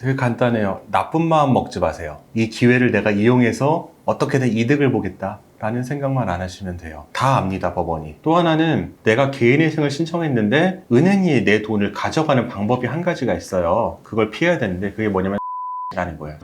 되게 간단해요. 나쁜 마음 먹지 마세요. 이 기회를 내가 이용해서 어떻게든 이득을 보겠다 라는 생각만 안 하시면 돼요. 다 압니다, 법원이. 또 하나는 내가 개인회생을 신청했는데 은행이 내 돈을 가져가는 방법이 한 가지가 있어요. 그걸 피해야 되는데 그게 뭐냐면 라는 거예요.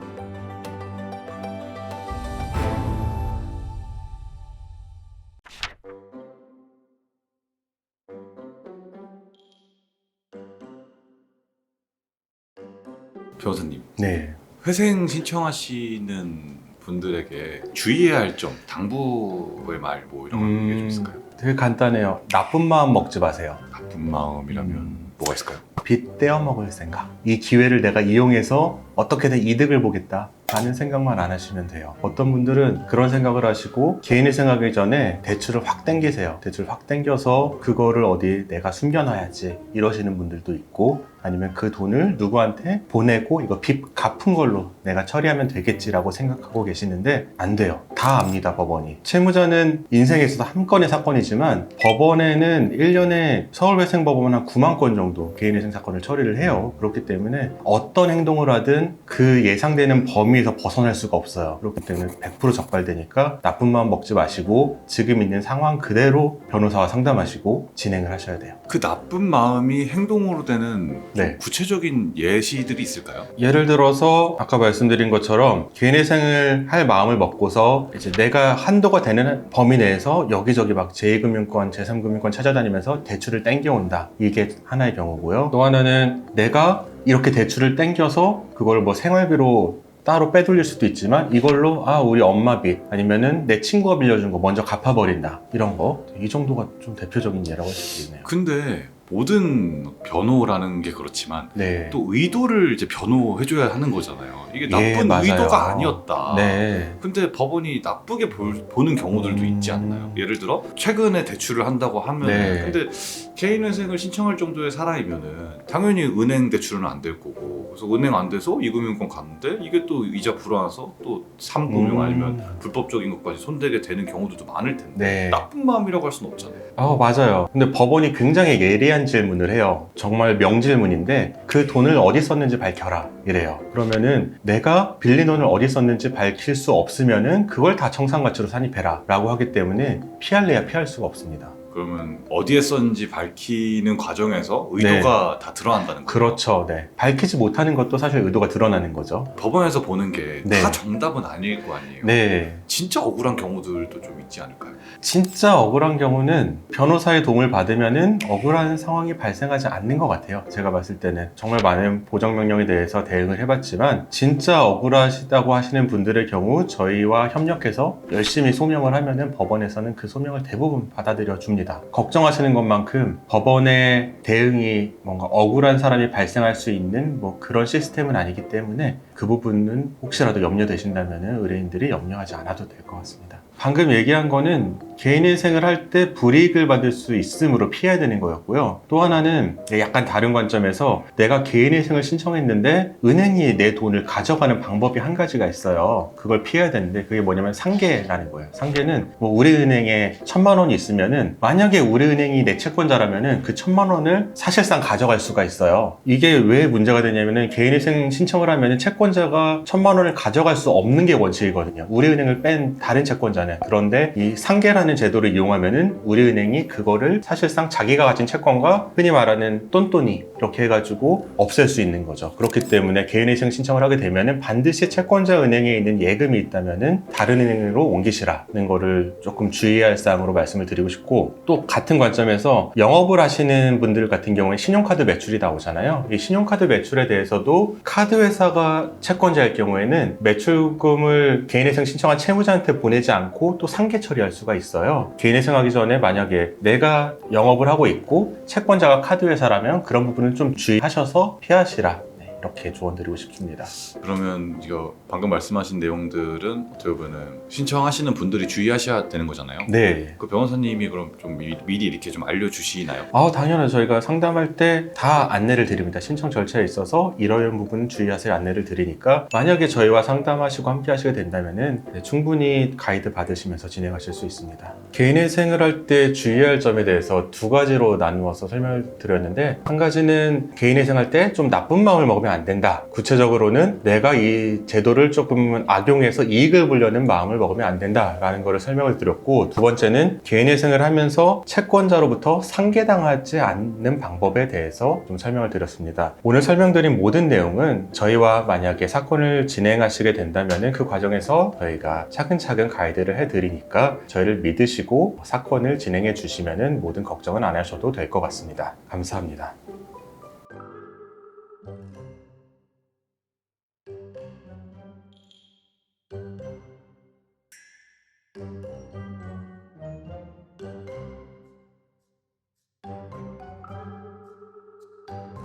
변호사님, 네. 회생 신청하시는 분들에게 주의해야 할 점, 당부의 말 뭐 이런 게 좀 있을까요? 되게 간단해요. 나쁜 마음 먹지 마세요. 나쁜 마음이라면 뭐가 있을까요? 빚 떼어먹을 생각. 이 기회를 내가 이용해서 어떻게든 이득을 보겠다 라는 생각만 안 하시면 돼요. 어떤 분들은 그런 생각을 하시고 개인회생하기 전에 대출을 확 땡기세요. 대출을 확 땡겨서 그거를 어디 내가 숨겨놔야지 이러시는 분들도 있고, 아니면 그 돈을 누구한테 보내고 이거 빚 갚은 걸로 내가 처리하면 되겠지라고 생각하고 계시는데 안 돼요. 다 압니다, 법원이. 채무자는 인생에 있어서 한 건의 사건이지만 법원에는 1년에 서울회생법원 한 9만 건 정도 개인회생 사건을 처리를 해요. 그렇기 때문에 어떤 행동을 하든 그 예상되는 범위에서 벗어날 수가 없어요. 그렇기 때문에 100% 적발되니까 나쁜 마음 먹지 마시고 지금 있는 상황 그대로 변호사와 상담하시고 진행을 하셔야 돼요. 그 나쁜 마음이 행동으로 되는 네. 구체적인 예시들이 있을까요? 예를 들어서 아까 말씀드린 것처럼 개인회생을 할 마음을 먹고서 이제 내가 한도가 되는 범위 내에서 여기저기 막 제2금융권, 제3금융권 찾아다니면서 대출을 땡겨온다. 이게 하나의 경우고요. 또 하나는 내가 이렇게 대출을 땡겨서 그걸 뭐 생활비로 따로 빼돌릴 수도 있지만 이걸로 우리 엄마 빚 아니면은 내 친구가 빌려준 거 먼저 갚아버린다. 이런 거. 이 정도가 좀 대표적인 예라고 할 수 있네요. 근데 모든 변호라는 게 그렇지만 네. 또 의도를 이제 변호해줘야 하는 거잖아요. 이게 예, 나쁜 맞아요. 의도가 아니었다. 네. 근데 법원이 나쁘게 보는 경우들도 있지 않나요? 예를 들어 최근에 대출을 한다고 하면 네. 근데 개인회생을 신청할 정도의 사람이면은 당연히 은행 대출은 안 될 거고, 그래서 은행 안 돼서 이금융권 갔는데 이게 또 이자 불어나서 또 3금융 아니면 불법적인 것까지 손대게 되는 경우들도 많을 텐데 네. 나쁜 마음이라고 할 수는 없잖아요. 맞아요. 근데 법원이 굉장히 예리한 질문을 해요. 정말 명질문인데 그 돈을 어디 썼는지 밝혀라 이래요. 그러면은 내가 빌린 돈을 어디 썼는지 밝힐 수 없으면은 그걸 다 청산가치로 산입해라 라고 하기 때문에 피할래야 피할 수가 없습니다. 그러면 어디에 썼는지 밝히는 과정에서 의도가 다 드러난다는 거예요? 그렇죠. 네. 밝히지 못하는 것도 사실 의도가 드러나는 거죠. 법원에서 보는 게 다 네. 정답은 아닐 거 아니에요? 네. 진짜 억울한 경우들도 좀 있지 않을까요? 진짜 억울한 경우는 변호사의 도움을 받으면은 억울한 상황이 발생하지 않는 것 같아요. 제가 봤을 때는 정말 많은 보정명령에 대해서 대응을 해봤지만 진짜 억울하시다고 하시는 분들의 경우 저희와 협력해서 열심히 소명을 하면은 법원에서는 그 소명을 대부분 받아들여 줍니다. 걱정하시는 것만큼 법원의 대응이 뭔가 억울한 사람이 발생할 수 있는 뭐 그런 시스템은 아니기 때문에 그 부분은 혹시라도 염려되신다면 의뢰인들이 염려하지 않아도 될 것 같습니다. 방금 얘기한 거는 개인회생을 할 때 불이익을 받을 수 있으므로 피해야 되는 거였고요. 또 하나는 약간 다른 관점에서 내가 개인회생을 신청했는데 은행이 내 돈을 가져가는 방법이 한 가지가 있어요. 그걸 피해야 되는데 그게 뭐냐면 상계라는 거예요. 상계는 뭐 우리은행에 1,000만 원이 있으면은 만약에 우리은행이 내 채권자라면은 그 1,000만 원을 사실상 가져갈 수가 있어요. 이게 왜 문제가 되냐면은 개인회생 신청을 하면은 채권자가 1,000만 원을 가져갈 수 없는 게 원칙이거든요. 우리은행을 뺀 다른 채권자는. 그런데 이 상계라는 제도를 이용하면은 우리은행이 그거를 사실상 자기가 가진 채권과 흔히 말하는 똔똔이 이렇게 해가지고 없앨 수 있는 거죠. 그렇기 때문에 개인회생 신청을 하게 되면은 반드시 채권자 은행에 있는 예금이 있다면은 다른 은행으로 옮기시라는 거를 조금 주의해야 할 사항으로 말씀을 드리고 싶고, 또 같은 관점에서 영업을 하시는 분들 같은 경우에 신용카드 매출이 나오잖아요. 이 신용카드 매출에 대해서도 카드 회사가 채권자일 경우에는 매출금을 개인회생 신청한 채무자한테 보내지 않고 또 상계 처리할 수가 있어요. 개인회생하기 전에 만약에 내가 영업을 하고 있고 채권자가 카드 회사라면 그런 부분은 좀 주의하셔서 피하시라. 이렇게 조언드리고 싶습니다. 그러면 이거 방금 말씀하신 내용들은 어떻게 보면은 신청하시는 분들이 주의하셔야 되는 거잖아요. 네. 그 변호사님이 그럼 좀 미리 이렇게 좀 알려주시나요? 당연하죠. 저희가 상담할 때 다 안내를 드립니다. 신청 절차에 있어서 이러한 부분은 주의하세요 안내를 드리니까 만약에 저희와 상담하시고 함께 하시게 된다면은 충분히 가이드 받으시면서 진행하실 수 있습니다. 개인회생을 할 때 주의할 점에 대해서 두 가지로 나누어서 설명을 드렸는데, 한 가지는 개인회생할 때 좀 나쁜 마음을 먹으면 먹으면 안 된다. 구체적으로는 내가 이 제도를 조금 악용해서 이익을 보려는 마음을 먹으면 안 된다라는 거를 설명을 드렸고, 두 번째는 개인회생을 하면서 채권자로부터 상계당하지 않는 방법에 대해서 좀 설명을 드렸습니다. 오늘 설명드린 모든 내용은 저희와 만약에 사건을 진행하시게 된다면 그 과정에서 저희가 차근차근 가이드를 해드리니까 저희를 믿으시고 사건을 진행해 주시면 모든 걱정은 안 하셔도 될 것 같습니다. 감사합니다.